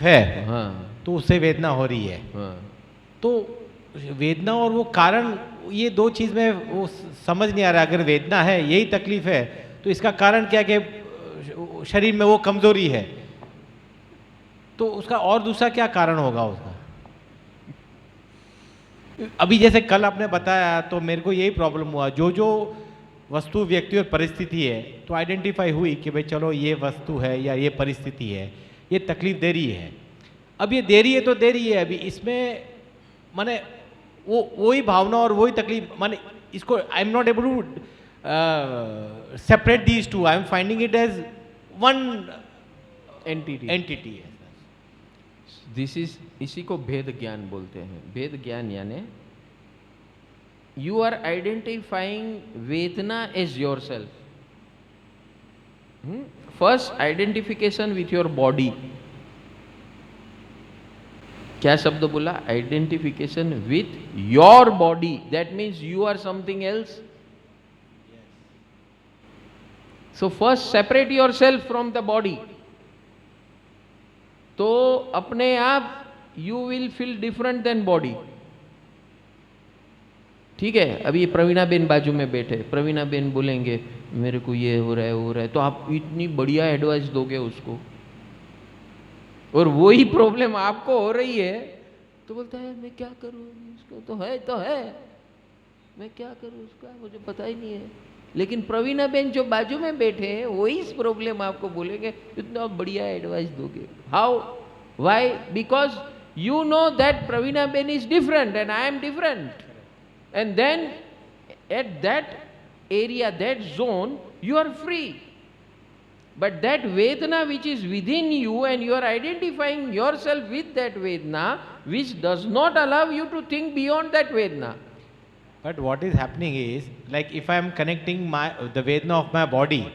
है, हाँ तो उससे वेदना हो रही है। हाँ। तो वेदना और वो कारण, ये दो चीज़ में वो समझ नहीं आ रहा। अगर वेदना है, यही तकलीफ है, तो इसका कारण क्या कि शरीर में वो कमजोरी है, तो उसका और दूसरा क्या कारण होगा उसका? अभी जैसे कल आपने बताया, तो मेरे को यही प्रॉब्लम हुआ, जो जो वस्तु, व्यक्ति और परिस्थिति है, तो आइडेंटिफाई हुई कि भाई चलो ये वस्तु है या ये परिस्थिति है, ये तकलीफ दे रही है। अब ये दे रही है तो दे रही है, अभी इसमें माने वो वही भावना और वही तकलीफ, माने इसको I am not able to separate these two, I am finding it as one entity. Entity है। इसी को भेद ज्ञान बोलते हैं। भेद ज्ञान यानी यू आर आइडेंटिफाइंग वेदना as yourself. First identification with your body. क्या शब्द बोला? Identification with your body. That means you are something else. So first separate yourself from the body, तो अपने आप you will feel different than body. ठीक है, अभी प्रवीणा Ben बाजू में बैठे, प्रवीणा बेन बोलेंगे मेरे को ये हो रहा है, वो हो रहा है, तो आप इतनी बढ़िया एडवाइस दोगे उसको, और वही प्रॉब्लम आपको हो रही है, तो बोलता है मैं क्या करूं, इसको तो है, मैं क्या करूं उसका, मुझे पता ही नहीं है। लेकिन प्रवीणा बेन जो बाजू में बैठे हैं, वही इस प्रॉब्लम आपको बोलेंगे, इतना बढ़िया एडवाइस दोगे। How? Why? Because you know that Praveena Ben is different and I am different, and then at that area, that zone, you are free. But that Vedana which is within you, and you are identifying yourself with that Vedana, which does not allow you to think beyond that Vedana. But what is happening is, like if I am connecting the Vedana of my body,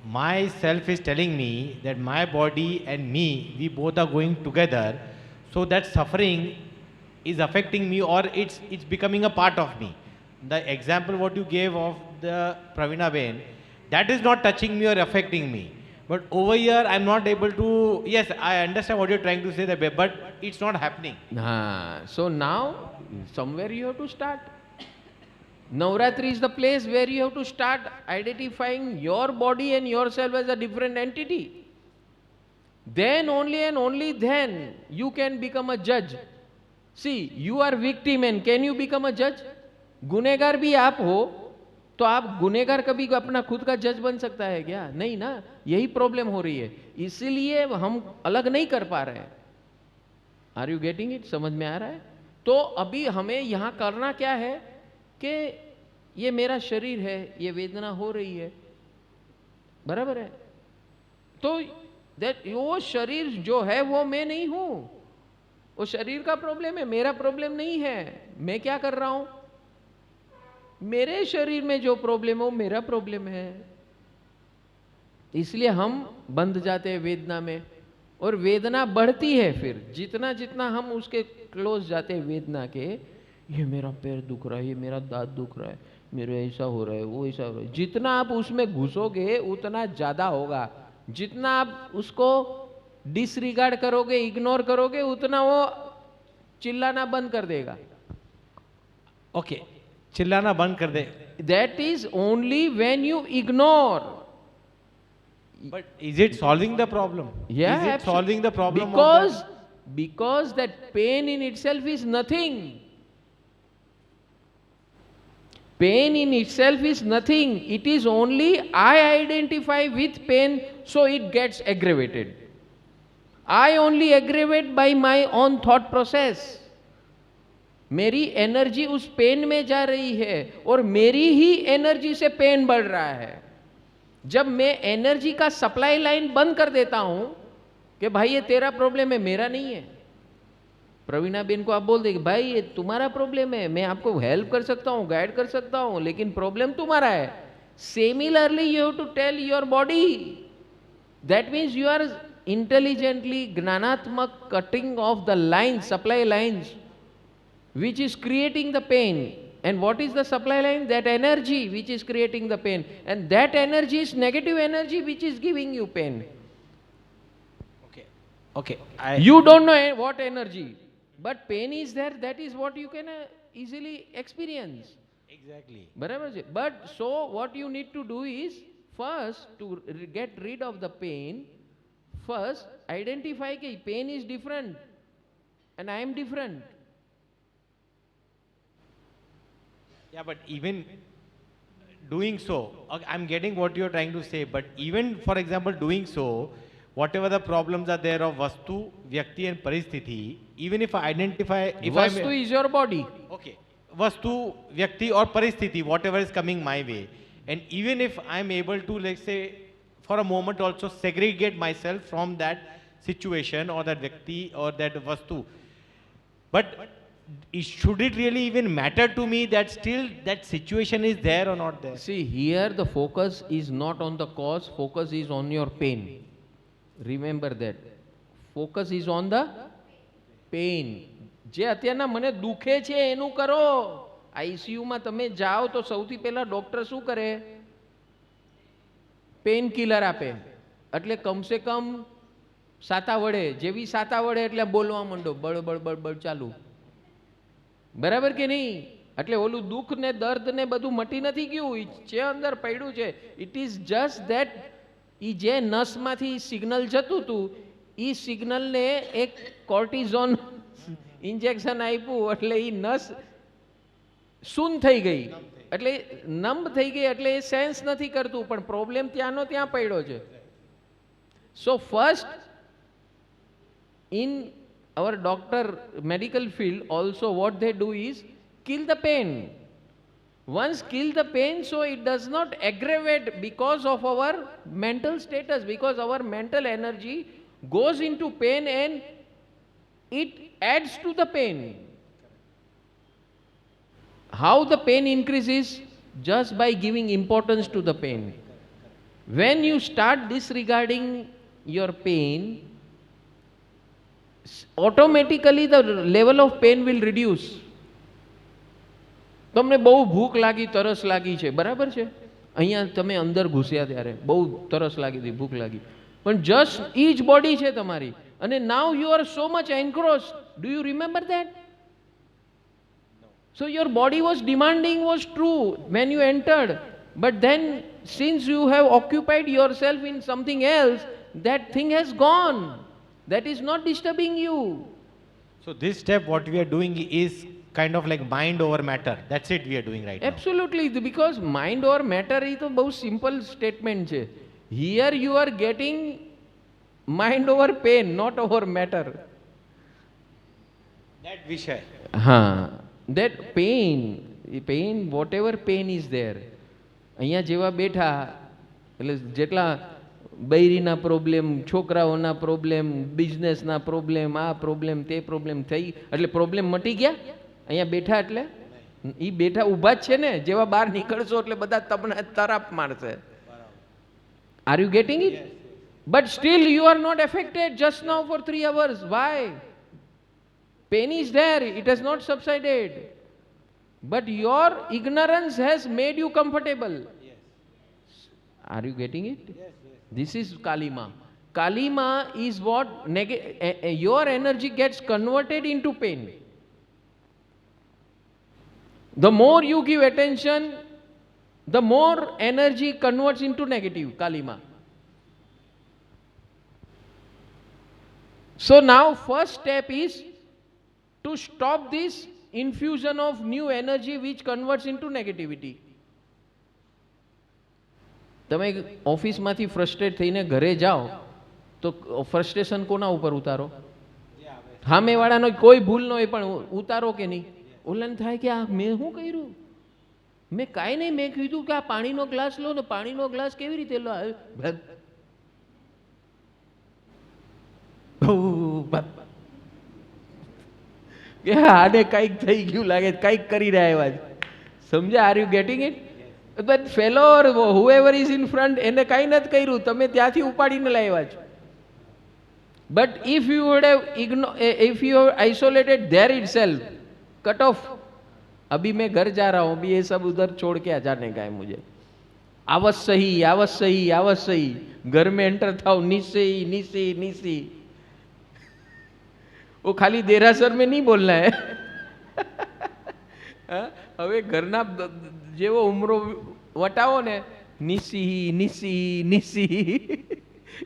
myself is telling me that my body and me, we both are going together, so that suffering is affecting me, or it's becoming a part of me. The example what you gave of the Praveena Ben, that is not touching me or affecting me. But over here, I'm not able to, yes, I understand what you're trying to say, that, but it's not happening. So now, somewhere you have to start. Navratri is the place where you have to start identifying your body and yourself as a different entity. Then only and only then you can become a judge. See, you are victim and can you become a judge? गुनेगार भी आप हो, तो आप गुनेगार कभी अपना खुद का जज बन सकता है क्या? नहीं ना। यही प्रॉब्लम हो रही है, इसीलिए हम अलग नहीं कर पा रहे हैं। Are you getting it? समझ में आ रहा है? तो अभी हमें यहां करना क्या है कि ये मेरा शरीर है, ये वेदना हो रही है, बराबर है, तो वो शरीर जो है वो मैं नहीं हूं, वो शरीर का प्रॉब्लम है, मेरा प्रॉब्लम नहीं है। मैं क्या कर रहा हूं? मेरे शरीर में जो प्रॉब्लम हो, मेरा प्रॉब्लम है। इसलिए हम बंध जाते हैं वेदना में, और वेदना बढ़ती है। फिर जितना जितना हम उसके क्लोज जाते हैं वेदना के, ये मेरा पैर दुख रहा है, ये मेरा दांत दुख रहा है, मेरे ऐसा हो रहा है, वो ऐसा हो रहा है, जितना आप उसमें घुसोगे उतना ज्यादा होगा। जितना आप उसको डिसरिगार्ड करोगे, इग्नोर करोगे, उतना वो चिल्लाना बंद कर देगा। ओके, चिल्लाना बंद कर दे। That is only when you ignore. But is it solving the problem? Yeah, is it solving the problem? Because that pain in itself is nothing. Pain in itself is nothing. It is only I identify with pain, so it gets aggravated. I only aggravate by my own thought process. मेरी energy उस pen में जा रही है, और मेरी ही energy से pen बढ़ रहा है। जब मैं एनर्जी का सप्लाई लाइन बंद कर देता हूं कि भाई ये तेरा प्रॉब्लम है, मेरा नहीं है, प्रवीणा बेन को आप बोल देंगे भाई ये तुम्हारा प्रॉब्लम है, मैं आपको हेल्प कर सकता हूं, गाइड कर सकता हूं, लेकिन प्रॉब्लम तुम्हारा है। Similarly you have to tell your body. That means you are intelligently, ज्ञानात्मक cutting off the line, supply lines which is creating the pain. And what is the supply line? That energy which is creating the pain, and that energy is negative energy which is giving you pain. Okay, Okay, You don't know what energy, but pain is there. That is what you can easily experience. exactly. બરાબર છે. But so what you need to do is first to get rid of the pain. First identify कि pain is different and I am different. Yeah, but even doing so, I'm getting what you're trying to say, but even for example doing so, whatever the problems are there of vastu, vyakti and paristhiti, even if I identify, if Vastu is your body. okay, vastu, vyakti or paristhiti, whatever is coming my way, and even if I'm able to, let's say, for a moment also segregate myself from that situation or that vyakti or that vastu, but should it really even matter to me that still that situation is there or not there? See, here the focus is not on the cause, focus is on your pain. Remember that. Focus is on the pain. જે અત્યારના મને દુખે છે એનું કરો. આઈસીયુમાં તમે જાઓ તો સૌથી પહેલા ડોક્ટર શું કરે? પેન કિલર આપે. એટલે કમસે કમ સાતા વડે, જેવી સાતા વડે એટલે બોલવા માંડો, બળ બળ બળ બળ ચાલુ. બરાબર કે નહીં? એટલે ઓલું દુઃખ ને દર્દ ને બધું મટી નથી ગયું, છે અંદર પડ્યું છે. ઇટ ઇઝ જસ્ટ ધેટ ઈ જે નસમાંથી સિગ્નલ જતું હતું, ઈ સિગ્નલને એક કોર્ટિઝોન ઇન્જેક્શન આપ્યું એટલે ઈ નસ શૂન થઈ ગઈ, એટલે નંબ થઈ ગઈ, એટલે એ સેન્સ નથી કરતું, પણ પ્રોબ્લેમ ત્યાંનો ત્યાં પડ્યો છે. So first in our doctor medical field also what they do is kill the pain. Once kill the pain, so it does not aggravate because of our mental status, because our mental energy goes into pain and it adds to the pain. How the pain increases? Just by giving importance to the pain. When you start disregarding your pain, automatically the level of pain will reduce. તમને બહુ ભૂખ લાગી, તરસ લાગી છે, બરાબર છે? અહીંયા તમે અંદર ઘૂસ્યા ત્યારે બહુ તરસ લાગી હતી, ભૂખ લાગી, પણ જસ્ટ ઈ જ બોડી છે તમારી, અને now you are so much engrossed. Do you remember that? So your body was demanding, was true when you entered, but then since you have occupied yourself in something else, that thing has gone. That is not disturbing you. So this step what we are doing is kind of like mind over matter. That's it we are doing right now. Absolutely, because mind over matter is a very simple statement છે. Here you are getting mind over pain, not over matter. That Vishay. That pain, whatever pain is there. અહીંયા જેવા બેઠા, એટલે જેટલા બૈરીના problem, છોકરાઓના problem, બિઝનેસના problem, આ problem, તે problem થઈ, એટલે પ્રોબ્લેમ મટી ગયા અહીંયા બેઠા? એટલે એ બેઠા ઊભા જ છે ને, જેવા બહાર નીકળશો એટલે બધા તમને તરાપ મારશે. Are you getting it? But still you are not affected just now for 3 hours. Why? Pain is there, it has not subsided, but your ignorance has made you comfortable. Are you getting it? This is Kalima. Kalima is what your energy gets converted into pain. The more you give attention, the more energy converts into negative. Kalima. So now first step is to stop this infusion of new energy which converts into negativity. તમે ઓફિસમાંથી frustrate થઈને ઘરે જાઓ તો frustration કોના ઉપર ઉતારો? સામેવાળાનો કોઈ ભૂલ ન હોય પણ ઉતારો કે નહીં? ઓલાને થાય કે આ મેં શું કર્યું? મેં કાંઈ નહીં, મેં કીધું કે આ પાણીનો ગ્લાસ લો ને પાણીનો ગ્લાસ કેવી રીતે લો? આને કંઈક થઈ ગયું લાગે, કંઈક કરી રહ્યા એવા. સમજ્યા? R you getting it? But fellow or whoever is in front, એને કાંઈ નથી કર્યું, તમે ત્યાંથી ઉપાડીને લાવ્યા છો. But if you would have if you have isolated there itself, cut off, अभी मैं घर जा रहा हूँ, अभी ये सब उधर छोड़ के आ जाने का है मुझे. आवस सही, घर में एंटर થાવ, નીચે. वो खाली देरासर में नहीं बोलना है. હવે ઘરના જેવો ઉમરો વટાવો ને, નિસી નિસી નિસી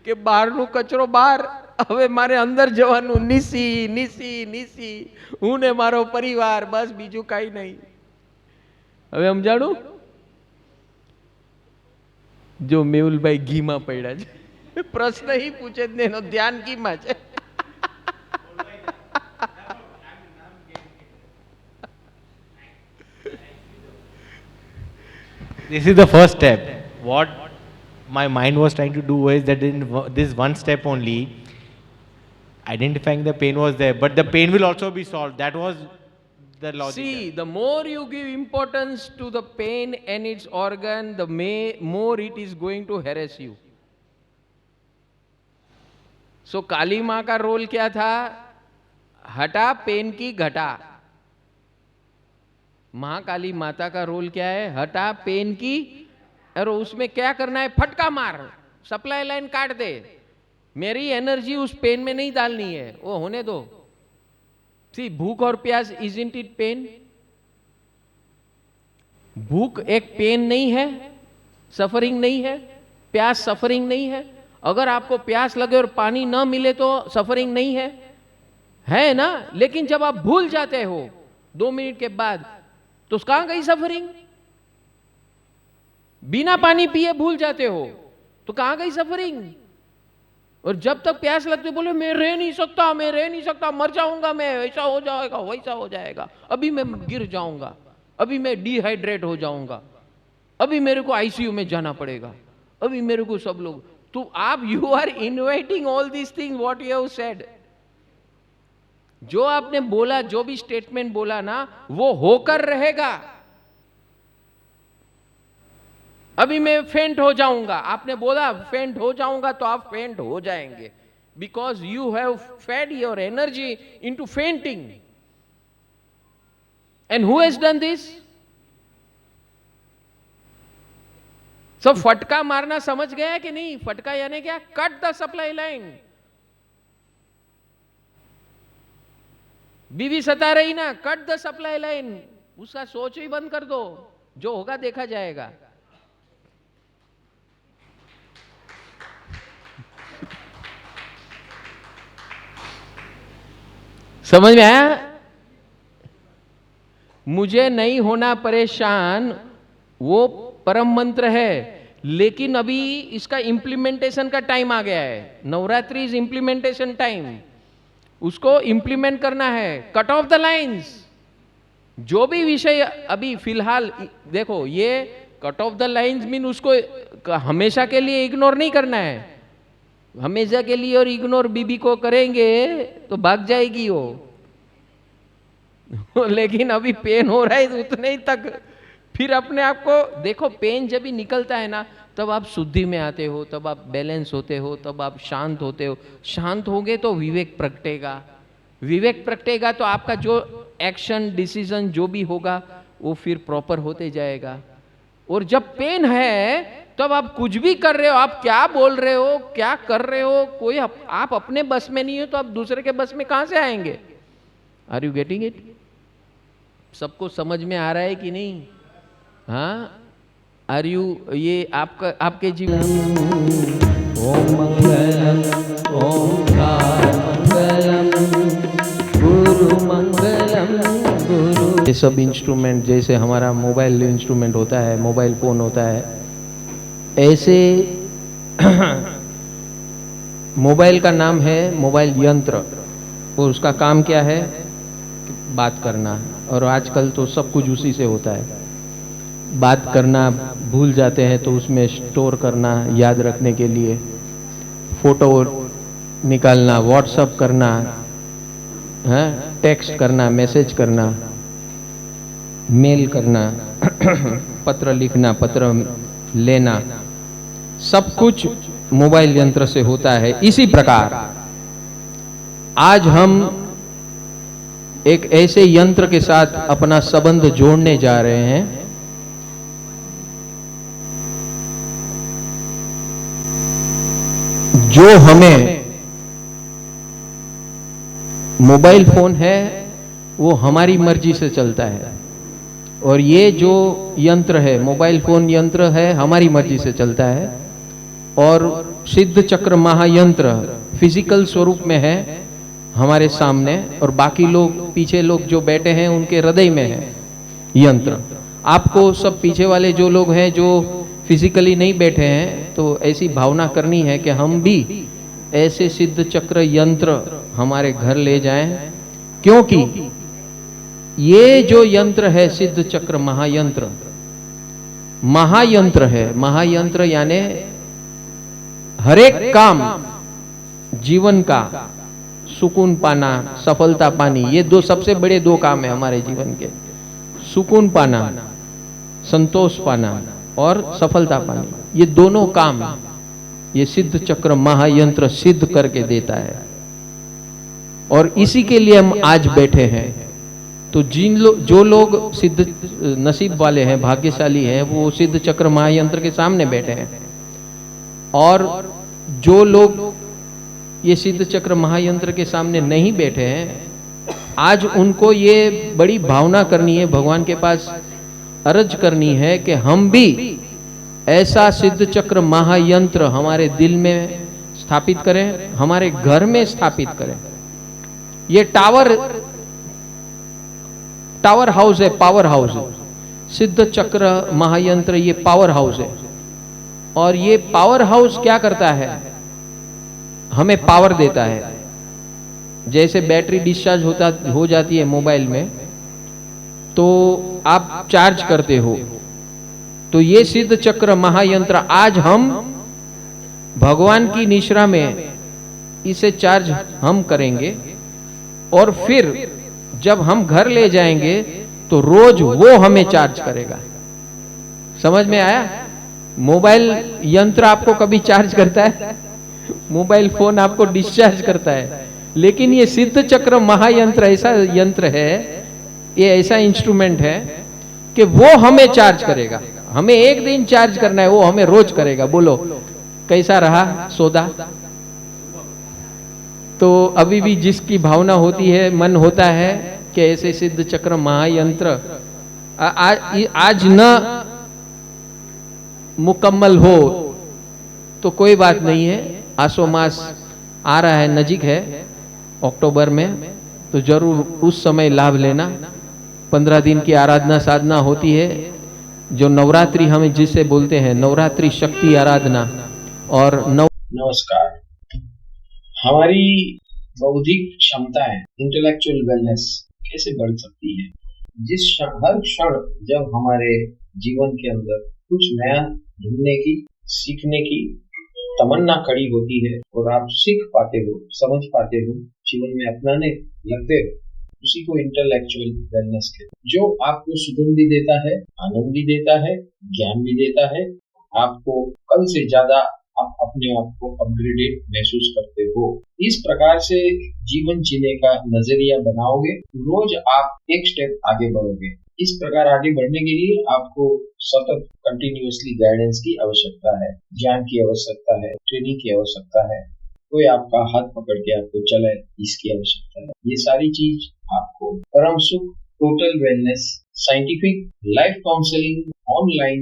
કે બહારનું કચરો બહાર, હવે મારે અંદર જવાનું, નિસી નિસી નિસી, હું ને મારો પરિવાર, બસ બીજું કાંઈ નહીં. હવે સમજાણું? જો મેહુલભાઈ ઘીમાં પડ્યા છે, પ્રશ્ન ही પૂછે જ નહીં, એનો ધ્યાન ઘીમાં છે. This is the first step. What my mind was trying to do is that in this one step only, identifying the pain was there, but the pain will also be solved. That was the logic. See, the more you give importance to the pain and its organ, the more it is going to harass you. So, काली माँ का role क्या था? हटा pen की घटा. महाकाली माता का role क्या है? हटा पेन की, और उसमें क्या करना है? फटका मार, सप्लाई लाइन काट दे. मेरी एनर्जी उस पेन में नहीं डालनी है, वो होने दो. सी, भूख और प्यास, इजंट इट पेन? भूख एक पेन नहीं है, सफरिंग नहीं है. प्यास सफरिंग नहीं है. अगर आपको प्यास लगे और पानी न मिले तो सफरिंग नहीं है ना? लेकिन जब आप भूल जाते हो 2 मिनट के बाद, तो कहां गई सफरिंग? बिना पानी पिए भूल जाते हो तो कहां गई सफरिंग? और जब तक प्यास लगती, बोले मैं रह नहीं सकता, मैं रह नहीं सकता, मर जाऊंगा मैं, ऐसा हो जाएगा, वैसा हो जाएगा, अभी मैं गिर जाऊंगा, अभी मैं डिहाइड्रेट हो जाऊंगा, अभी मेरे को आईसीयू में जाना पड़ेगा, अभी मेरे को सब लोग. तो आप, you are inviting all these things what you have said. जो आपने बोला, जो भी स्टेटमेंट बोला ना, वो होकर रहेगा. अभी मैं फेंट हो जाऊंगा, आपने बोला फेंट हो जाऊंगा, तो आप फेंट हो जाएंगे, because you have fed your energy into fainting. And who has done this? सब फटका मारना समझ गया कि नहीं? फटका यानी क्या? Cut the supply line. बीवी सता रही ना, कट द सप्लाई लाइन. उसका सोच ही बंद कर दो, जो होगा देखा जाएगा. समझ में आया? मुझे नहीं होना परेशान, वो परम मंत्र है, लेकिन अभी इसका इंप्लीमेंटेशन का टाइम आ गया है. Navratri is implementation time. उसको इंप्लीमेंट करना है. Cut off the lines. जो भी विषय अभी फिलहाल देखो, ये cut off the lines mean उसको हमेशा के लिए इग्नोर नहीं करना है. हमेशा के लिए और इग्नोर बीबी को करेंगे तो भाग जाएगी वो. लेकिन अभी पेन हो रहा है उतने ही तक. फिर अपने आप को देखो, पेन जब भी निकलता है ना, तब आप शुद्धि में आते हो, तब आप बैलेंस होते हो, तब आप शांत होते हो. शांत होगे तो विवेक प्रगटेगा. विवेक प्रगटेगा तो आपका जो एक्शन, डिसीजन जो भी होगा वो फिर प्रॉपर होते जाएगा. और जब पेन है तब आप कुछ भी कर रहे हो, आप क्या बोल रहे हो, क्या कर रहे हो, कोई आप अपने बस में नहीं हो, तो आप दूसरे के बस में कहां से आएंगे? Are you getting it? सबको समझ में आ रहा है कि नहीं? हाँ, आर यू? ये आपका, आपके जीवन. ओम मंगलम ओंकार मंगलम गुरु मंगलम गुरु. ये सब इंस्ट्रूमेंट जैसे हमारा मोबाइल इंस्ट्रूमेंट होता है, मोबाइल फोन होता है, ऐसे मोबाइल का नाम है मोबाइल यंत्र. और उसका काम क्या है? बात करना. और आजकल तो सब कुछ उसी से होता है. बात करना भूल जाते हैं तो उसमें स्टोर करना, याद रखने के लिए, फोटो निकालना, व्हाट्सएप करना, टेक्स्ट करना, मैसेज करना, मेल करना, पत्र लिखना, पत्र लेना, सब कुछ मोबाइल यंत्र से होता है. इसी प्रकार आज हम एक ऐसे यंत्र के साथ अपना संबंध जोड़ने जा रहे हैं जो हमें मोबाइल फोन है वो हमारी मर्जी से चलता है, और ये जो यंत्र है, मोबाइल फोन यंत्र है, हमारी मर्जी से चलता है। और सिद्ध चक्र महायंत्र फिजिकल स्वरूप में है हमारे सामने, और बाकी लोग, पीछे लोग जो बैठे हैं उनके हृदय में है यंत्र। आपको सब पीछे वाले जो लोग हैं जो फिजिकली नहीं बैठे हैं, तो ऐसी भावना करनी है कि हम भी ऐसे सिद्ध चक्र यंत्र हमारे घर ले जाएं, क्योंकि ये जो यंत्र है सिद्ध चक्र महायंत्र, महायंत्र है। महायंत्र यानी हर एक काम जीवन का, सुकून पाना, सफलता पानी, ये दो सबसे बड़े दो काम है हमारे जीवन के। सुकून पाना, संतोष पाना और सफलता पानी, ये दोनों काम ये सिद्ध चक्र महायंत्र सिद्ध करके देता है। और इसी के लिए हम आज बैठे हैं। तो जो लोग सिद्ध नसीब वाले हैं, भाग्यशाली हैं, वो सिद्ध चक्र महायंत्र के सामने बैठे हैं। और जो लोग ये सिद्ध चक्र महायंत्र के सामने नहीं बैठे हैं, आज उनको ये बड़ी भावना करनी है, भगवान के पास अर्ज करनी है कि हम भी ऐसा सिद्ध चक्र महायंत्र हमारे दिल में स्थापित करें, हमारे घर में स्थापित करें। ये टावर हाउस है, पावर हाउस है। सिद्ध चक्र महायंत्र ये पावर हाउस है। और ये पावर हाउस क्या करता है? हमें पावर देता है। जैसे बैटरी डिस्चार्ज हो जाती है मोबाइल में, तो आप चार्ज करते हो, तो ये सिद्ध चक्र महायंत्र आज हम भगवान की निश्रा में इसे चार्ज हम करेंगे, और फिर जब हम घर ले जाएंगे तो रोज वो हमें चार्ज करेगा। समझ में आया? मोबाइल यंत्र आपको कभी चार्ज करता है? मोबाइल फोन आपको डिस्चार्ज करता है, लेकिन ये सिद्ध चक्र महायंत्र ऐसा यंत्र है, ये ऐसा इंस्ट्रूमेंट है कि वो हमें चार्ज करेगा। हमें एक दिन चार्ज करना है, वो हमें रोज करेगा। बोलो कैसा रहा सौदा? तो अभी भी जिसकी भावना होती है, मन होता है कि ऐसे सिद्ध चक्र महायंत्र आज न मुकम्मल हो तो कोई बात नहीं है। आसो मास आ रहा है, नजीक है, अक्टूबर में, तो जरूर उस समय लाभ लेना। 15 दिन की आराधना साधना होती है, जो नवरात्रि हम जिसे बोलते हैं, नवरात्रि शक्ति आराधना। और नमस्कार। हमारी बौद्धिक क्षमताएं, इंटेलेक्चुअल वेलनेस कैसे बढ़ सकती है? हर क्षण जब हमारे जीवन के अंदर कुछ नया ढूंढने की, सीखने की तमन्ना खड़ी होती है और आप सीख पाते हो, समझ पाते हो, जीवन में अपनाने लगते हो, उसी को इंटेलेक्चुअल वेलनेस कहते हैं। जो आपको सुकून भी देता है, आनंद भी देता है, ज्ञान भी देता है। आपको कल से ज्यादा आप अपने आप को अपग्रेडेड महसूस करते हो। इस प्रकार से जीवन जीने का नजरिया बनाओगे, रोज आप एक स्टेप आगे बढ़ोगे। इस प्रकार आगे बढ़ने के लिए आपको सतत कंटिन्यूअसली गाइडेंस की आवश्यकता है, ज्ञान की आवश्यकता है, ट्रेनिंग की आवश्यकता है, कोई आपका हाथ पकड़ के आपको चलाए, इसकी आवश्यकता है। ये सारी चीज आपको परम सुख, total wellness, scientific life counselling, online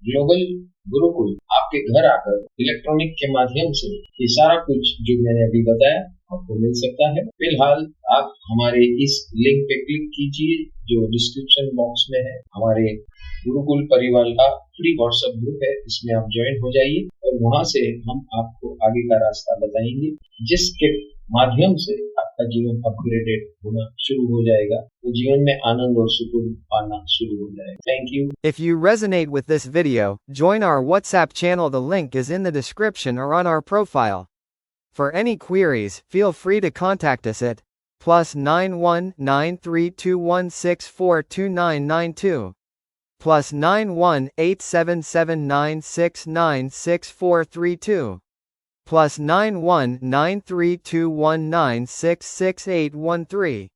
global Gurukul आपके घर आकर इलेक्ट्रॉनिक के माध्यम से ये सारा कुछ जो मैंने अभी बताया आपको मिल सकता है। फिलहाल आप हमारे इस लिंक पे क्लिक कीजिए जो डिस्क्रिप्शन बॉक्स में है। हमारे गुरुकुल परिवार का फ्री व्हाट्सएप ग्रुप है, इसमें आप ज्वाइन हो जाइए और वहां से हम आपको आगे का रास्ता बताएंगे, जिसके माध्यम से आपका जीवन अपग्रेडेड होना शुरू हो जाएगा, तो जीवन में आनंद और सुकून पाना शुरू हो जाएगा। Thank you. If you resonate with this video, join our WhatsApp channel. The link is in the description or on our profile. For any queries, feel free to contact us at +91 9321642992, +91 8779696432, +91 9321966813.